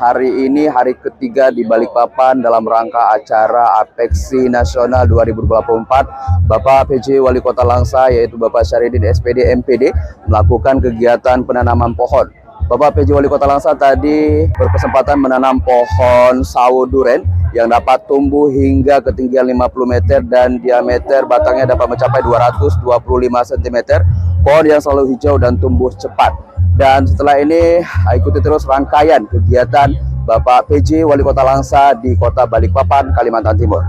Hari ini hari ketiga di Balikpapan dalam rangka acara Apeksi Nasional 2024. Bapak PJ Wali Kota Langsa yaitu Bapak Syahridin SPD MPD melakukan kegiatan penanaman pohon. Bapak PJ Wali Kota Langsa tadi berkesempatan menanam pohon sawo duren yang dapat tumbuh hingga ketinggian 50 meter dan diameter batangnya dapat mencapai 225 cm. Pohon yang selalu hijau dan tumbuh cepat. Dan setelah ini ikuti terus rangkaian kegiatan Bapak PJ Wali Kota Langsa di Kota Balikpapan, Kalimantan Timur.